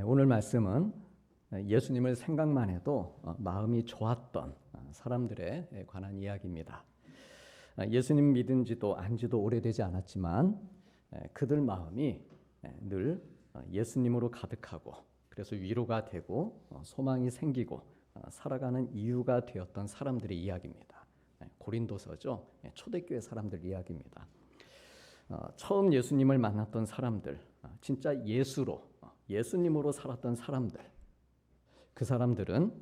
오늘 말씀은 예수님을 생각만 해도 마음이 좋았던 사람들에 관한 이야기입니다. 예수님 믿은 지도 안지도 오래되지 않았지만 그들 마음이 늘 예수님으로 가득하고 그래서 위로가 되고 소망이 생기고 살아가는 이유가 되었던 사람들의 이야기입니다. 고린도서죠. 초대교회 사람들 이야기입니다. 처음 예수님을 만났던 사람들, 진짜 예수님으로 살았던 사람들, 그 사람들은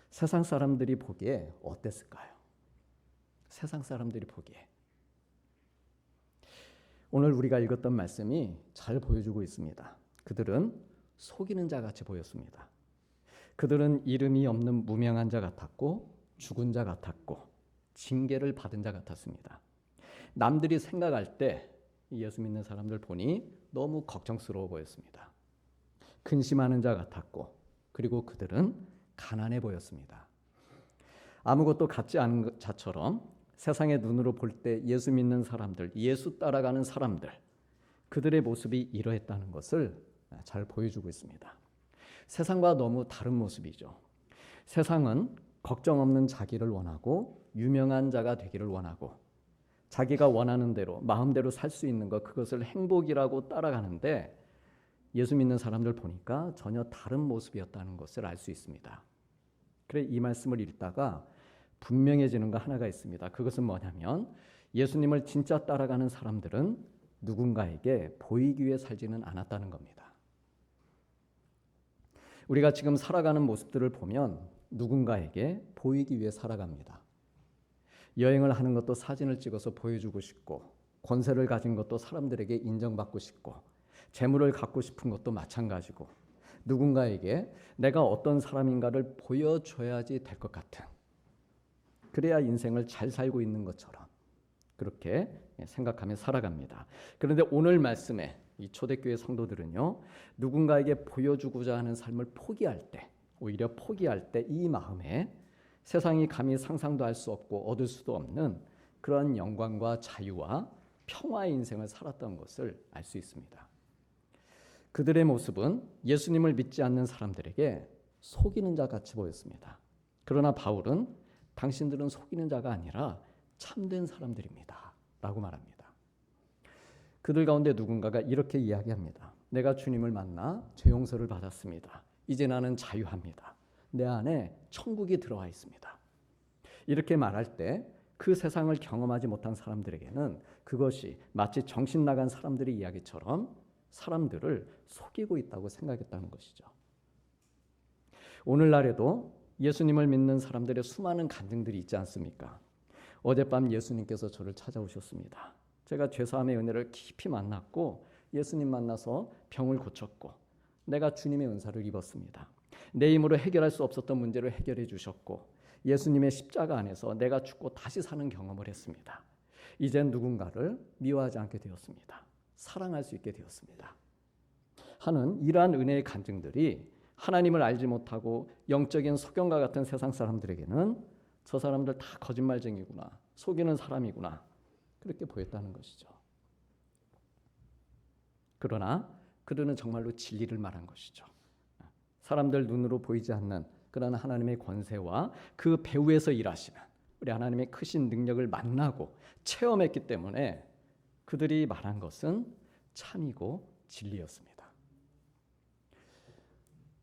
세상 사람들이 보기에 어땠을까요? 세상 사람들이 보기에. 오늘 우리가 읽었던 말씀이 잘 보여주고 있습니다. 그들은 속이는 자 같이 보였습니다. 그들은 이름이 없는 무명한 자 같았고 죽은 자 같았고 징계를 받은 자 같았습니다. 남들이 생각할 때 예수 믿는 사람들 보니 너무 걱정스러워 보였습니다. 근심하는 자 같았고 그리고 그들은 가난해 보였습니다. 아무것도 갖지 않은 자처럼 세상의 눈으로 볼 때 예수 믿는 사람들, 예수 따라가는 사람들, 그들의 모습이 이러했다는 것을 잘 보여주고 있습니다. 세상과 너무 다른 모습이죠. 세상은 걱정 없는 자기를 원하고 유명한 자가 되기를 원하고 자기가 원하는 대로 마음대로 살 수 있는 것, 그것을 행복이라고 따라가는데 예수 믿는 사람들 보니까 전혀 다른 모습이었다는 것을 알 수 있습니다. 그래 이 말씀을 읽다가 분명해지는 거 하나가 있습니다. 그것은 뭐냐면 예수님을 진짜 따라가는 사람들은 누군가에게 보이기 위해 살지는 않았다는 겁니다. 우리가 지금 살아가는 모습들을 보면 누군가에게 보이기 위해 살아갑니다. 여행을 하는 것도 사진을 찍어서 보여주고 싶고 권세를 가진 것도 사람들에게 인정받고 싶고 재물을 갖고 싶은 것도 마찬가지고 누군가에게 내가 어떤 사람인가를 보여줘야지 될 것 같은, 그래야 인생을 잘 살고 있는 것처럼 그렇게 생각하며 살아갑니다. 그런데 오늘 말씀에 이 초대교회 성도들은요, 누군가에게 보여주고자 하는 삶을 포기할 때, 오히려 포기할 때 이 마음에 세상이 감히 상상도 할 수 없고 얻을 수도 없는 그런 영광과 자유와 평화의 인생을 살았던 것을 알 수 있습니다. 그들의 모습은 예수님을 믿지 않는 사람들에게 속이는 자 같이 보였습니다. 그러나 바울은 당신들은 속이는 자가 아니라 참된 사람들입니다 라고 말합니다. 그들 가운데 누군가가 이렇게 이야기합니다. 내가 주님을 만나 죄 용서를 받았습니다. 이제 나는 자유합니다. 내 안에 천국이 들어와 있습니다. 이렇게 말할 때 그 세상을 경험하지 못한 사람들에게는 그것이 마치 정신 나간 사람들의 이야기처럼 사람들을 속이고 있다고 생각했다는 것이죠. 오늘날에도 예수님을 믿는 사람들의 수많은 간증들이 있지 않습니까? 어젯밤 예수님께서 저를 찾아오셨습니다. 제가 죄사함의 은혜를 깊이 만났고 예수님 만나서 병을 고쳤고 내가 주님의 은사를 입었습니다. 내 힘으로 해결할 수 없었던 문제를 해결해 주셨고 예수님의 십자가 안에서 내가 죽고 다시 사는 경험을 했습니다. 이젠 누군가를 미워하지 않게 되었습니다. 사랑할 수 있게 되었습니다. 하는 이러한 은혜의 간증들이 하나님을 알지 못하고 영적인 소경과 같은 세상 사람들에게는 저 사람들 다 거짓말쟁이구나, 속이는 사람이구나, 그렇게 보였다는 것이죠. 그러나 그들은 정말로 진리를 말한 것이죠. 사람들 눈으로 보이지 않는 그런 하나님의 권세와 그 배후에서 일하시는 우리 하나님의 크신 능력을 만나고 체험했기 때문에 그들이 말한 것은 참이고 진리였습니다.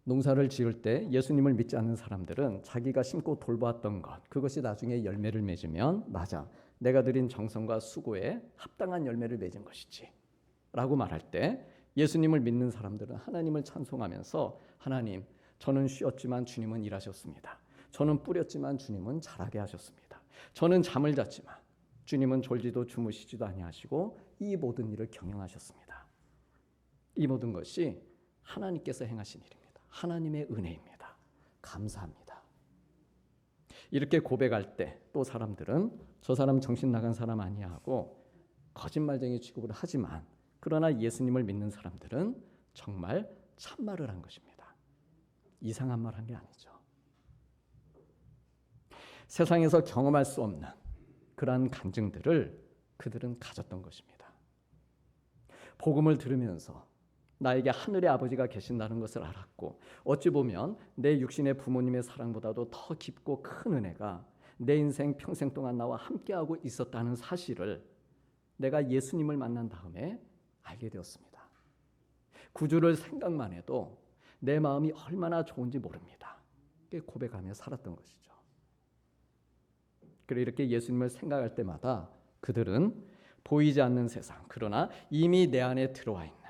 농사를 지을 때 예수님을 믿지 않는 사람들은 자기가 심고 돌보았던 것, 그것이 나중에 열매를 맺으면 맞아, 내가 들인 정성과 수고에 합당한 열매를 맺은 것이지 라고 말할 때 예수님을 믿는 사람들은 하나님을 찬송하면서 하나님, 저는 쉬었지만 주님은 일하셨습니다. 저는 뿌렸지만 주님은 자라게 하셨습니다. 저는 잠을 잤지만 주님은 졸지도 주무시지도 아니하시고 이 모든 일을 경영하셨습니다. 이 모든 것이 하나님께서 행하신 일입니다. 하나님의 은혜입니다. 감사합니다. 이렇게 고백할 때 또 사람들은 저 사람 정신 나간 사람 아니야 하고 거짓말쟁이 취급을 하지만 그러나 예수님을 믿는 사람들은 정말 참말을 한 것입니다. 이상한 말 한 게 아니죠. 세상에서 경험할 수 없는 그러한 간증들을 그들은 가졌던 것입니다. 복음을 들으면서 나에게 하늘의 아버지가 계신다는 것을 알았고, 어찌 보면 내 육신의 부모님의 사랑보다도 더 깊고 큰 은혜가 내 인생 평생 동안 나와 함께하고 있었다는 사실을 내가 예수님을 만난 다음에 알게 되었습니다. 구주를 생각만 해도 내 마음이 얼마나 좋은지 모릅니다. 고백하며 살았던 것이죠. 그리고 이렇게 예수님을 생각할 때마다 그들은 보이지 않는 세상, 그러나 이미 내 안에 들어와 있는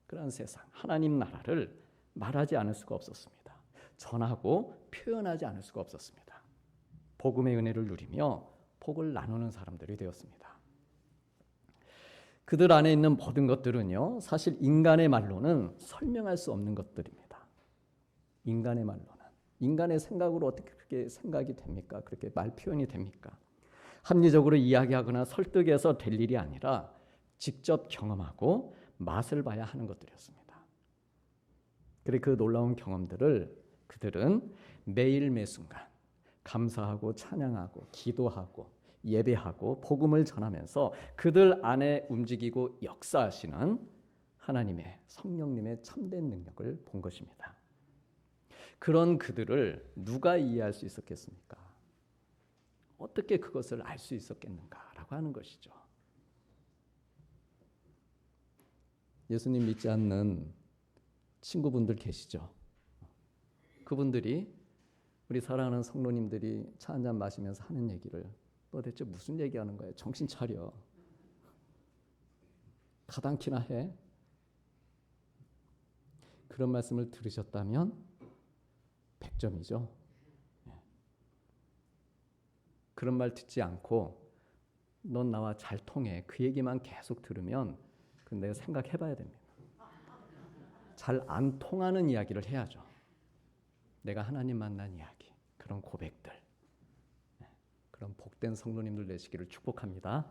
그런 세상, 하나님 나라를 말하지 않을 수가 없었습니다. 전하고 표현하지 않을 수가 없었습니다. 복음의 은혜를 누리며 복을 나누는 사람들이 되었습니다. 그들 안에 있는 모든 것들은요, 사실 인간의 말로는 설명할 수 없는 것들입니다. 인간의 말로는. 인간의 생각으로 어떻게 그렇게 생각이 됩니까? 그렇게 말 표현이 됩니까? 합리적으로 이야기하거나 설득해서 될 일이 아니라 직접 경험하고 맛을 봐야 하는 것들이었습니다. 그리고 그 놀라운 경험들을 그들은 매일 매순간 감사하고 찬양하고 기도하고 예배하고 복음을 전하면서 그들 안에 움직이고 역사하시는 하나님의 성령님의 참된 능력을 본 것입니다. 그런 그들을 누가 이해할 수 있었겠습니까? 어떻게 그것을 알 수 있었겠는가라고 하는 것이죠. 예수님 믿지 않는 친구분들 계시죠? 그분들이 우리 사랑하는 성도님들이 차 한잔 마시면서 하는 얘기를 너 대체 무슨 얘기하는 거야? 정신 차려. 가당키나 해. 그런 말씀을 들으셨다면 100점이죠. 그런 말 듣지 않고 넌 나와 잘 통해 그 얘기만 계속 들으면 그건 내가 생각해봐야 됩니다. 잘 안 통하는 이야기를 해야죠. 내가 하나님 만난 이야기, 그런 고백들, 그런 복된 성도님들 되시기를 축복합니다.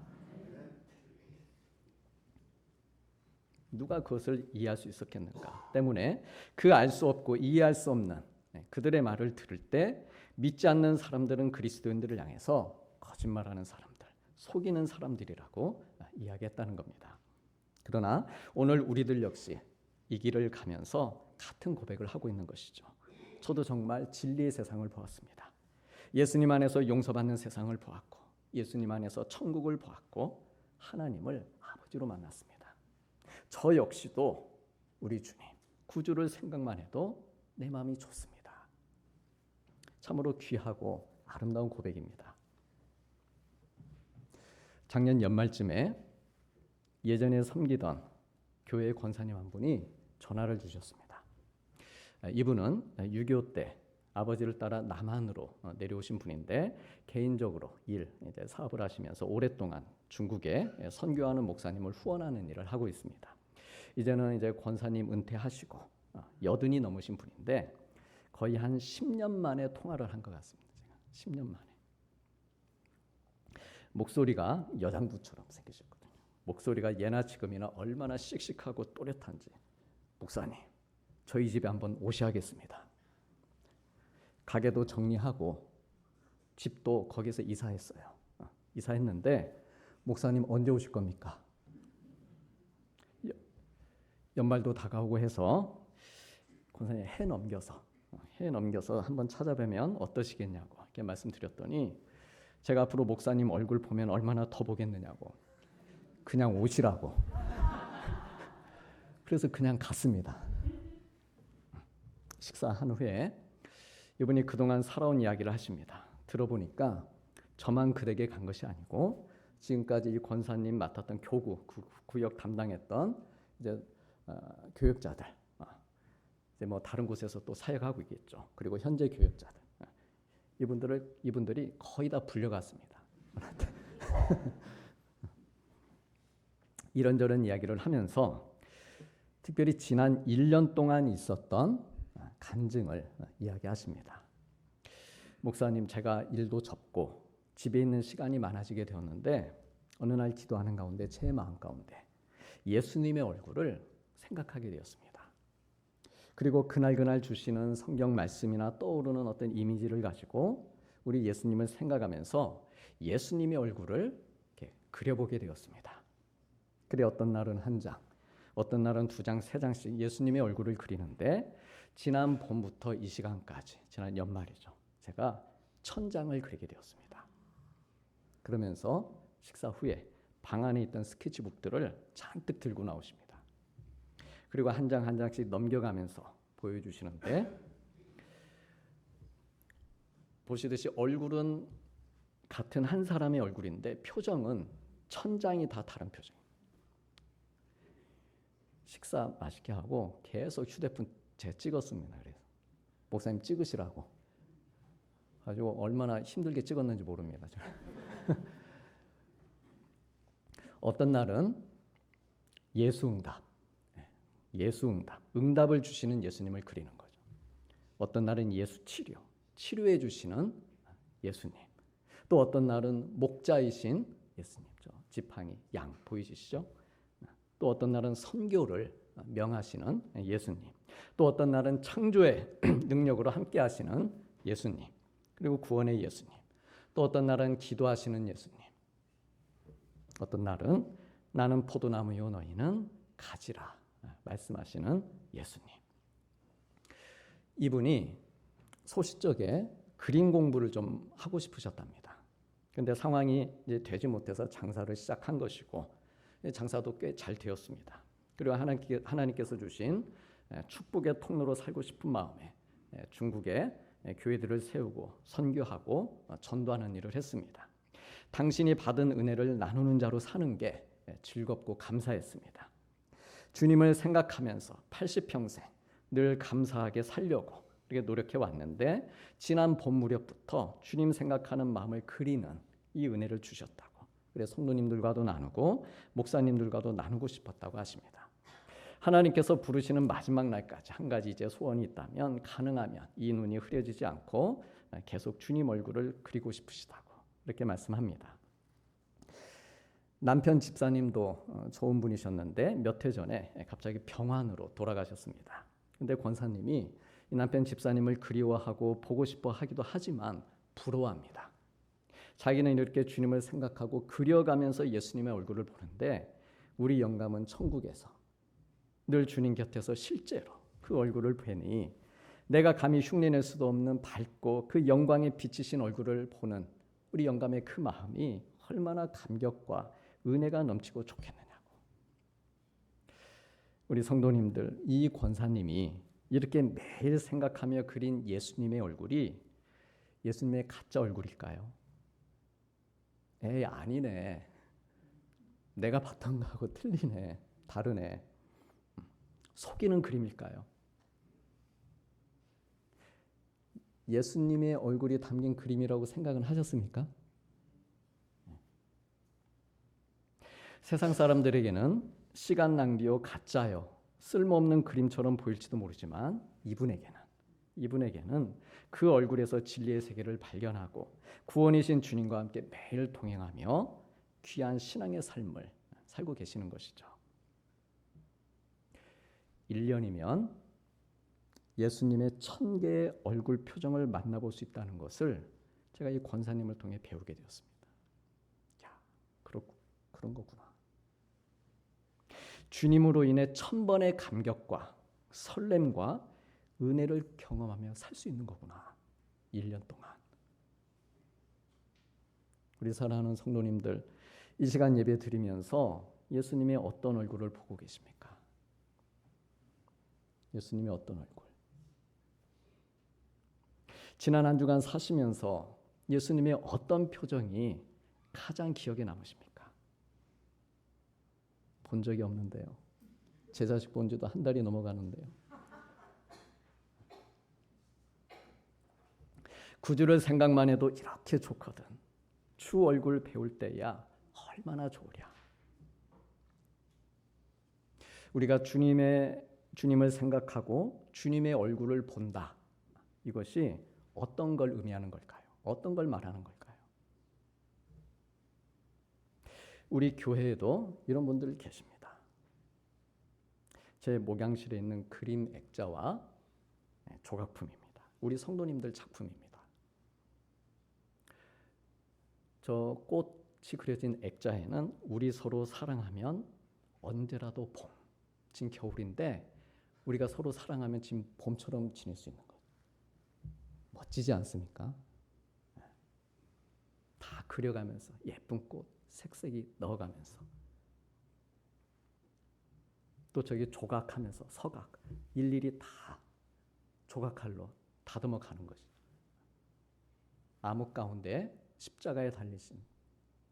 누가 그것을 이해할 수 있었겠는가 때문에 그 알 수 없고 이해할 수 없는 그들의 말을 들을 때 믿지 않는 사람들은 그리스도인들을 향해서 거짓말하는 사람들, 속이는 사람들이라고 이야기했다는 겁니다. 그러나 오늘 우리들 역시 이 길을 가면서 같은 고백을 하고 있는 것이죠. 저도 정말 진리의 세상을 보았습니다. 예수님 안에서 용서받는 세상을 보았고 예수님 안에서 천국을 보았고 하나님을 아버지로 만났습니다. 저 역시도 우리 주님 구주를 생각만 해도 내 마음이 좋습니다. 참으로 귀하고 아름다운 고백입니다. 작년 연말쯤에 예전에 섬기던 교회 권사님 한 분이 전화를 주셨습니다. 이분은 6.25 때 아버지를 따라 남한으로 내려오신 분인데 개인적으로 이제 사업을 하시면서 오랫동안 중국에 선교하는 목사님을 후원하는 일을 하고 있습니다. 이제는 이제 권사님 은퇴하시고 80이 넘으신 분인데 거의 한 10년 만에 통화를 한 것 같습니다. 제가 10년 만에. 목소리가 여장부처럼 생기셨거든요. 목소리가 예나 지금이나 얼마나 씩씩하고 또렷한지. 목사님, 저희 집에 한번 오셔야겠습니다. 가게도 정리하고 집도 거기서 이사했어요. 이사했는데 목사님 언제 오실 겁니까? 연말도 다가오고 해서 권사님 해 넘겨서 한번 찾아뵈면 어떠시겠냐고 이렇게 말씀드렸더니 제가 앞으로 목사님 얼굴 보면 얼마나 더 보겠느냐고 그냥 오시라고 그래서 그냥 갔습니다. 식사한 후에 이분이 그동안 살아온 이야기를 하십니다. 들어보니까 저만 그댁에 간 것이 아니고 지금까지 이 권사님 맡았던 교구 구역 담당했던 이제 교역자들 이제 뭐 다른 곳에서 또 사역하고 있겠죠. 그리고 현재 교역자들 이분들이 거의 다 불려갔습니다. 이런저런 이야기를 하면서 특별히 지난 1년 동안 있었던 간증을 이야기하십니다. 목사님, 제가 일도 접고 집에 있는 시간이 많아지게 되었는데 어느 날 기도하는 가운데 제 마음 가운데 예수님의 얼굴을 생각하게 되었습니다. 그리고 그날 주시는 성경 말씀이나 떠오르는 어떤 이미지를 가지고 우리 예수님을 생각하면서 예수님의 얼굴을 이렇게 그려보게 되었습니다. 그래 어떤 날은 한 장, 어떤 날은 2장, 3장씩 예수님의 얼굴을 그리는데 지난 봄부터 이 시간까지, 지난 연말이죠. 제가 1000장을 그리게 되었습니다. 그러면서 식사 후에 방 안에 있던 스케치북들을 잔뜩 들고 나오십니다. 그리고 한 장 한 장씩 넘겨가면서 보여주시는데 보시듯이 얼굴은 같은 한 사람의 얼굴인데 표정은 1000장이 다 다른 표정입니다. 식사 맛있게 하고 계속 휴대폰 제 찍었습니다. 그래서 목사님 찍으시라고. 가지고 얼마나 힘들게 찍었는지 모릅니다. 어떤 날은 예수응답, 응답을 주시는 예수님을 그리는 거죠. 어떤 날은 예수치료, 치료해 주시는 예수님. 또 어떤 날은 목자이신 예수님, 지팡이, 양 보이시죠? 또 어떤 날은 선교를 명하시는 예수님. 또 어떤 날은 창조의 능력으로 함께 하시는 예수님. 그리고 구원의 예수님. 또 어떤 날은 기도하시는 예수님. 어떤 날은 나는 포도나무요 너희는 가지라 말씀하시는 예수님. 이분이 소시적에 그림 공부를 좀 하고 싶으셨답니다. 그런데 상황이 이제 되지 못해서 장사를 시작한 것이고 장사도 꽤 잘 되었습니다. 그리고 하나님께서 주신 축복의 통로로 살고 싶은 마음에 중국에 교회들을 세우고 선교하고 전도하는 일을 했습니다. 당신이 받은 은혜를 나누는 자로 사는 게 즐겁고 감사했습니다. 주님을 생각하면서 80평생 늘 감사하게 살려고 이렇게 노력해 왔는데 지난 봄 무렵부터 주님 생각하는 마음을 그리는 이 은혜를 주셨다고. 그래서 성도님들과도 나누고 목사님들과도 나누고 싶었다고 하십니다. 하나님께서 부르시는 마지막 날까지 한 가지 이제 소원이 있다면 가능하면 이 눈이 흐려지지 않고 계속 주님 얼굴을 그리고 싶으시다고 이렇게 말씀합니다. 남편 집사님도 좋은 분이셨는데 몇 해 전에 갑자기 병환으로 돌아가셨습니다. 근데 권사님이 이 남편 집사님을 그리워하고 보고 싶어 하기도 하지만 부러워합니다. 자기는 이렇게 주님을 생각하고 그려가면서 예수님의 얼굴을 보는데 우리 영감은 천국에서 늘 주님 곁에서 실제로 그 얼굴을 뵈니 내가 감히 흉내낼 수도 없는 밝고 그 영광에 비치신 얼굴을 보는 우리 영감의 그 마음이 얼마나 감격과 은혜가 넘치고 좋겠느냐고. 우리 성도님들, 이 권사님이 이렇게 매일 생각하며 그린 예수님의 얼굴이 예수님의 가짜 얼굴일까요? 에이, 아니네. 내가 봤던 거하고 틀리네. 다르네. 속이는 그림일까요? 예수님의 얼굴이 담긴 그림이라고 생각은 하셨습니까? 세상 사람들에게는 시간 낭비요, 가짜요, 쓸모없는 그림처럼 보일지도 모르지만 이분에게는 그 얼굴에서 진리의 세계를 발견하고 구원이신 주님과 함께 매일 동행하며 귀한 신앙의 삶을 살고 계시는 것이죠. 1년이면 예수님의 1000개의 얼굴 표정을 만나볼 수 있다는 것을 제가 이 권사님을 통해 배우게 되었습니다. 야, 그런 거구나. 주님으로 인해 1000번의 감격과 설렘과 은혜를 경험하며 살 수 있는 거구나. 1년 동안. 우리 사랑하는 성도님들, 이 시간 예배 드리면서 예수님의 어떤 얼굴을 보고 계십니까? 예수님의 어떤 얼굴? 지난 한 주간 사시면서 예수님의 어떤 표정이 가장 기억에 남으십니까? 본 적이 없는데요. 제 자식 본 지도 한 달이 넘어가는데요. 구주를 생각만 해도 이렇게 좋거든. 주 얼굴 배울 때야 얼마나 좋으랴. 우리가 주님을 생각하고 주님의 얼굴을 본다. 이것이 어떤 걸 의미하는 걸까요? 어떤 걸 말하는 걸까요? 우리 교회에도 이런 분들 계십니다. 제 목양실에 있는 그림 액자와 조각품입니다. 우리 성도님들 작품입니다. 저 꽃이 그려진 액자에는 우리 서로 사랑하면 언제라도 봄, 지금 겨울인데 우리가 서로 사랑하면 지금 봄처럼 지낼 수 있는 것. 멋지지 않습니까? 다 그려가면서 예쁜 꽃, 색색이 넣어가면서 또 저기 조각하면서 서각 일일이 다 조각칼로 다듬어 가는 것이죠. 암흑 가운데 십자가에 달리신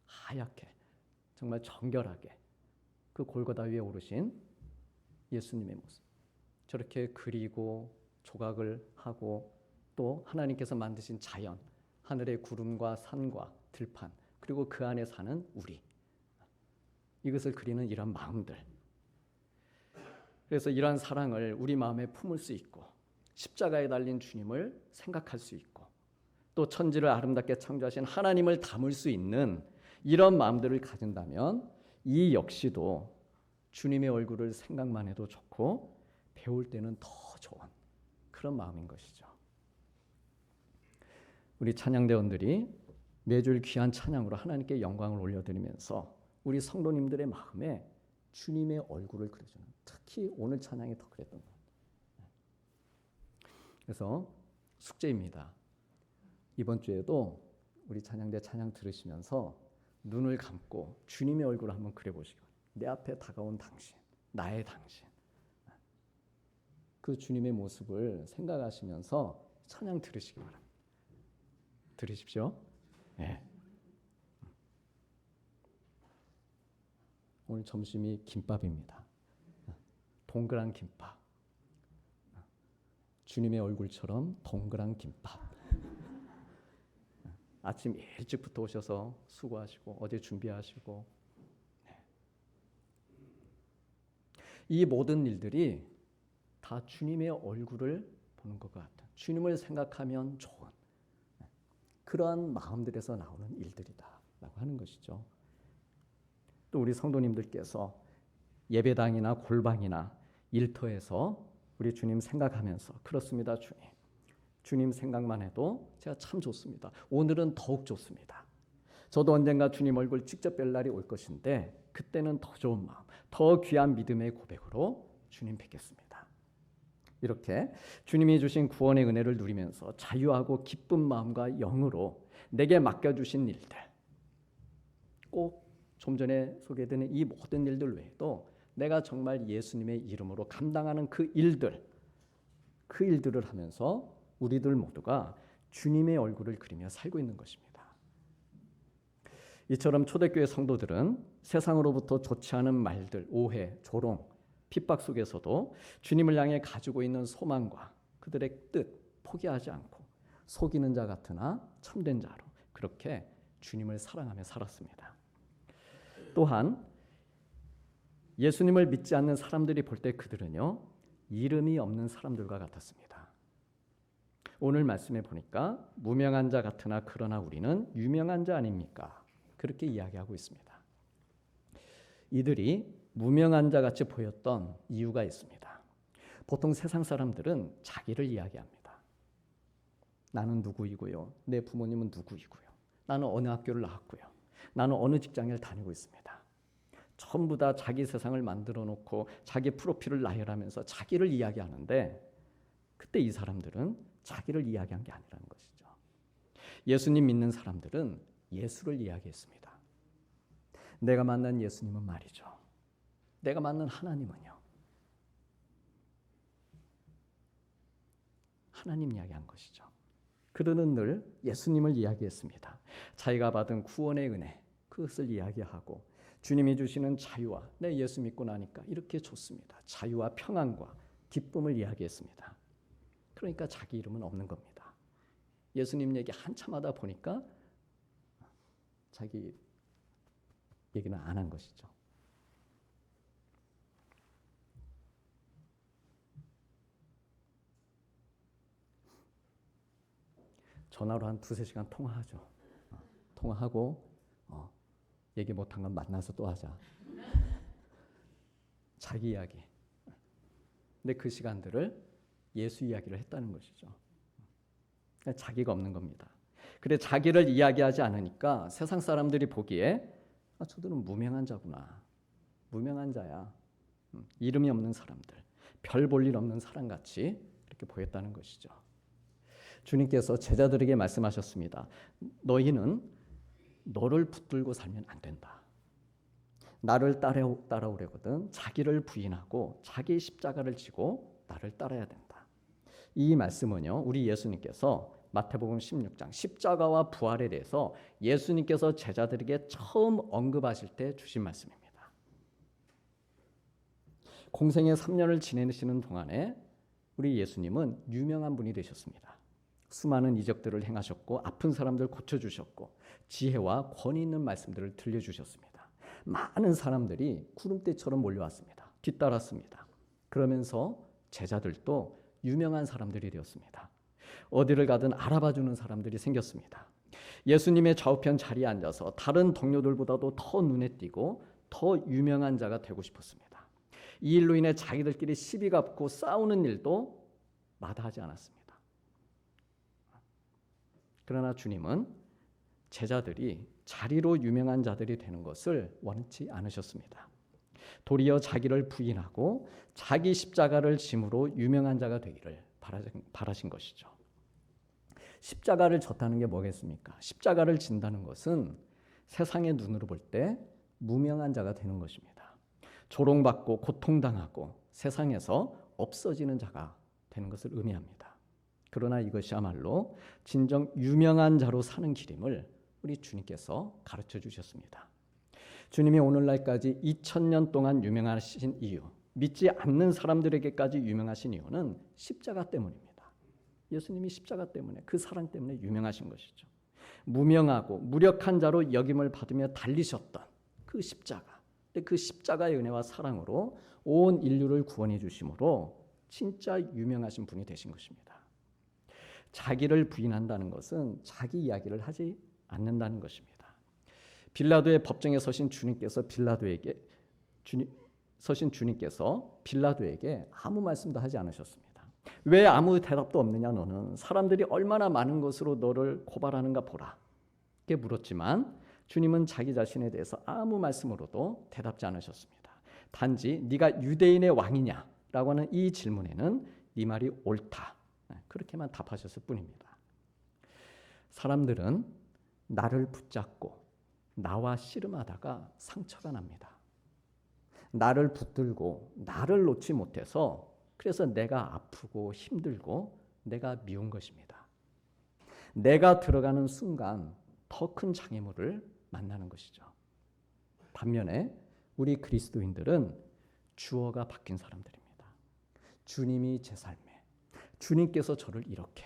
하얗게 정말 정결하게 그 골고다 위에 오르신 예수님의 모습 저렇게 그리고 조각을 하고 또 하나님께서 만드신 자연 하늘의 구름과 산과 들판 그리고 그 안에 사는 우리 이것을 그리는 이런 마음들 그래서 이러한 사랑을 우리 마음에 품을 수 있고 십자가에 달린 주님을 생각할 수 있고 또 천지를 아름답게 창조하신 하나님을 담을 수 있는 이런 마음들을 가진다면 이 역시도 주님의 얼굴을 생각만 해도 좋고 배울 때는 더 좋은 그런 마음인 것이죠. 우리 찬양대원들이 매주 귀한 찬양으로 하나님께 영광을 올려드리면서 우리 성도님들의 마음에 주님의 얼굴을 그려주는 특히 오늘 찬양이 더 그랬던 것 같아요. 그래서 숙제입니다. 이번 주에도 우리 찬양대 찬양 들으시면서 눈을 감고 주님의 얼굴을 한번 그려보시고 내 앞에 다가온 당신, 나의 당신 그 주님의 모습을 생각하시면서 찬양 들으시기 바랍니다. 들으십시오. 네. 오늘 점심이 김밥입니다. 동그란 김밥. 주님의 얼굴처럼 동그란 김밥. 아침 일찍부터 오셔서 수고하시고 어제 준비하시고 이 모든 일들이 다 주님의 얼굴을 보는 것 같아. 주님을 생각하면 좋은 그러한 마음들에서 나오는 일들이다라고 하는 것이죠. 또 우리 성도님들께서 예배당이나 골방이나 일터에서 우리 주님 생각하면서 그렇습니다, 주님. 주님 생각만 해도 제가 참 좋습니다. 오늘은 더욱 좋습니다. 저도 언젠가 주님 얼굴 직접 뵐 날이 올 것인데 그때는 더 좋은 마음, 더 귀한 믿음의 고백으로 주님 뵙겠습니다. 이렇게 주님이 주신 구원의 은혜를 누리면서 자유하고 기쁜 마음과 영으로 내게 맡겨주신 일들 꼭 좀 전에 소개해드린 이 모든 일들 외에도 내가 정말 예수님의 이름으로 감당하는 그 일들을 하면서 우리들 모두가 주님의 얼굴을 그리며 살고 있는 것입니다. 이처럼 초대교회 성도들은 세상으로부터 좋지 않은 말들, 오해, 조롱, 핍박 속에서도 주님을 향해 가지고 있는 소망과 그들의 뜻 포기하지 않고 속이는 자 같으나 참된 자로 그렇게 주님을 사랑하며 살았습니다. 또한 예수님을 믿지 않는 사람들이 볼 때 그들은요 이름이 없는 사람들과 같았습니다. 오늘 말씀에 보니까 무명한 자 같으나 그러나 우리는 유명한 자 아닙니까? 그렇게 이야기하고 있습니다. 이들이 무명한 자 같이 보였던 이유가 있습니다. 보통 세상 사람들은 자기를 이야기합니다. 나는 누구이고요. 내 부모님은 누구이고요. 나는 어느 학교를 나왔고요. 나는 어느 직장을 다니고 있습니다. 전부 다 자기 세상을 만들어 놓고 자기 프로필을 나열하면서 자기를 이야기하는데 그때 이 사람들은 자기를 이야기한 게 아니라는 것이죠. 예수님 믿는 사람들은 예수를 이야기했습니다. 내가 만난 예수님은 말이죠. 내가 만난 하나님은요. 하나님 이야기한 것이죠. 그들은 늘 예수님을 이야기했습니다. 자기가 받은 구원의 은혜 그것을 이야기하고 주님이 주시는 자유와 내 예수 믿고 나니까 이렇게 좋습니다. 자유와 평안과 기쁨을 이야기했습니다. 그러니까 자기 이름은 없는 겁니다. 예수님 얘기 한참 하다 보니까 자기 얘기는 안 한 것이죠. 전화로 한 2-3시간 통화하죠. 통화하고 얘기 못한 건 만나서 또 하자. 자기 이야기. 근데 그 시간들을 예수 이야기를 했다는 것이죠. 자기가 없는 겁니다. 그래 자기를 이야기하지 않으니까 세상 사람들이 보기에 저들은 무명한 자구나. 무명한 자야. 이름이 없는 사람들, 별 볼 일 없는 사람같이 이렇게 보였다는 것이죠. 주님께서 제자들에게 말씀하셨습니다. 너희는 너를 붙들고 살면 안 된다. 나를 따라오려거든 자기를 부인하고 자기 십자가를 지고 나를 따라야 된다. 이 말씀은요, 우리 예수님께서 마태복음 16장 십자가와 부활에 대해서 예수님께서 제자들에게 처음 언급하실 때 주신 말씀입니다. 공생애 3년을 지내시는 동안에 우리 예수님은 유명한 분이 되셨습니다. 수많은 이적들을 행하셨고 아픈 사람들 고쳐주셨고 지혜와 권위 있는 말씀들을 들려주셨습니다. 많은 사람들이 구름대처럼 몰려왔습니다. 뒤따랐습니다. 그러면서 제자들도 유명한 사람들이 되었습니다. 어디를 가든 알아봐주는 사람들이 생겼습니다. 예수님의 좌우편 자리에 앉아서 다른 동료들보다도 더 눈에 띄고 더 유명한 자가 되고 싶었습니다. 이 일로 인해 자기들끼리 시비가 붙고 싸우는 일도 마다하지 않았습니다. 그러나 주님은 제자들이 자리로 유명한 자들이 되는 것을 원치 않으셨습니다. 도리어 자기를 부인하고 자기 십자가를 짐으로 유명한 자가 되기를 바라신 것이죠. 십자가를 졌다는 게 뭐겠습니까? 십자가를 진다는 것은 세상의 눈으로 볼 때 무명한 자가 되는 것입니다. 조롱받고 고통당하고 세상에서 없어지는 자가 되는 것을 의미합니다. 그러나 이것이야말로 진정 유명한 자로 사는 길임을 우리 주님께서 가르쳐 주셨습니다. 주님이 오늘날까지 2000년 동안 유명하신 이유, 믿지 않는 사람들에게까지 유명하신 이유는 십자가 때문입니다. 예수님이 십자가 때문에, 그 사랑 때문에 유명하신 것이죠. 무명하고 무력한 자로 여김을 받으며 달리셨던 그 십자가, 그 십자가의 은혜와 사랑으로 온 인류를 구원해 주심으로 진짜 유명하신 분이 되신 것입니다. 자기를 부인한다는 것은 자기 이야기를 하지 않는다는 것입니다. 빌라도의 법정에 서신 주님께서 빌라도에게 아무 말씀도 하지 않으셨습니다. 왜 아무 대답도 없느냐 너는? 사람들이 얼마나 많은 것으로 너를 고발하는가 보라. 이렇게 물었지만 주님은 자기 자신에 대해서 아무 말씀으로도 대답지 않으셨습니다. 단지 네가 유대인의 왕이냐라고 하는 이 질문에는 네 말이 옳다. 그렇게만 답하셨을 뿐입니다. 사람들은 나를 붙잡고 나와 씨름하다가 상처가 납니다. 나를 붙들고 나를 놓지 못해서 그래서 내가 아프고 힘들고 내가 미운 것입니다. 내가 들어가는 순간 더 큰 장애물을 만나는 것이죠. 반면에 우리 그리스도인들은 주어가 바뀐 사람들입니다. 주님이 제 삶에, 주님께서 저를 이렇게,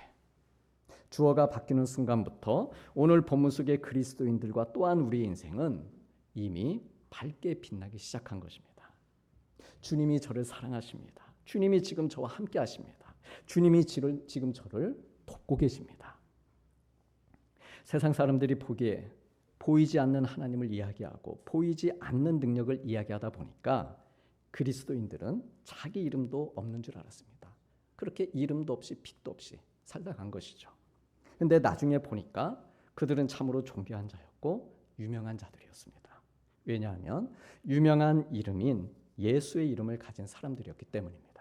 주어가 바뀌는 순간부터 오늘 본문 속의 그리스도인들과 또한 우리의 인생은 이미 밝게 빛나기 시작한 것입니다. 주님이 저를 사랑하십니다. 주님이 지금 저와 함께 하십니다. 주님이 지금 저를 돕고 계십니다. 세상 사람들이 보기에 보이지 않는 하나님을 이야기하고 보이지 않는 능력을 이야기하다 보니까 그리스도인들은 자기 이름도 없는 줄 알았습니다. 그렇게 이름도 없이 빛도 없이 살다 간 것이죠. 그런데 나중에 보니까 그들은 참으로 존귀한 자였고 유명한 자들이었습니다. 왜냐하면 유명한 이름인 예수의 이름을 가진 사람들이었기 때문입니다.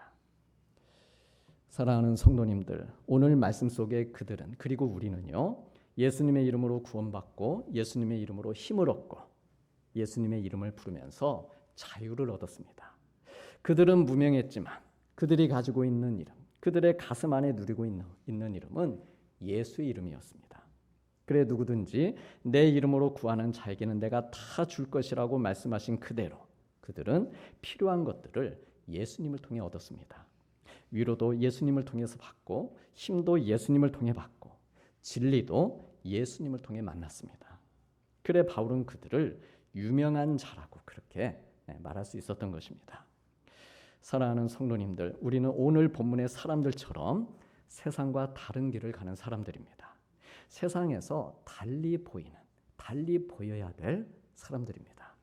사랑하는 성도님들, 오늘 말씀 속에 그들은, 그리고 우리는요, 예수님의 이름으로 구원받고 예수님의 이름으로 힘을 얻고 예수님의 이름을 부르면서 자유를 얻었습니다. 그들은 무명했지만 그들이 가지고 있는 이름, 그들의 가슴 안에 누리고 있는 이름은 예수의 이름이었습니다. 그래 누구든지 내 이름으로 구하는 자에게는 내가 다 줄 것이라고 말씀하신 그대로 그들은 필요한 것들을 예수님을 통해 얻었습니다. 위로도 예수님을 통해서 받고 힘도 예수님을 통해 받고 진리도 예수님을 통해 만났습니다. 그래 바울은 그들을 유명한 자라고 그렇게 말할 수 있었던 것입니다. 사랑하는 성도님들, 우리는 오늘 본문의 사람들처럼 세상과 다른 길을 가는 사람들입니다. 세상에서 달리 보여야 될 사람들입니다.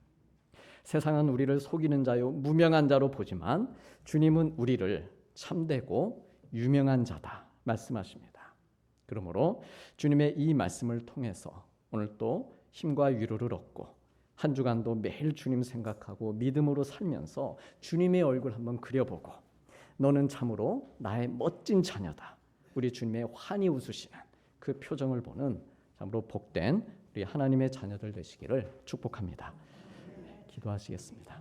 세상은 우리를 속이는 자요 무명한 자로 보지만 주님은 우리를 참되고 유명한 자다 말씀하십니다. 그러므로 주님의 이 말씀을 통해서 오늘 또 힘과 위로를 얻고 한 주간도 매일 주님 생각하고 믿음으로 살면서 주님의 얼굴 한번 그려보고 너는 참으로 나의 멋진 자녀다. 우리 주님의 환히 웃으시는 그 표정을 보는 참으로 복된 우리 하나님의 자녀들 되시기를 축복합니다. 기도하시겠습니다.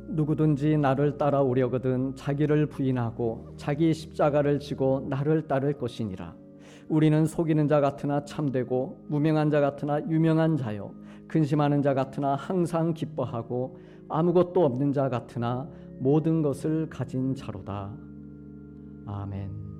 누구든지 나를 따라오려거든 자기를 부인하고 자기 십자가를 지고 나를 따를 것이니라. 우리는 속이는 자 같으나 참되고 무명한 자 같으나 유명한 자요 근심하는 자 같으나 항상 기뻐하고 아무것도 없는 자 같으나 모든 것을 가진 자로다. 아멘.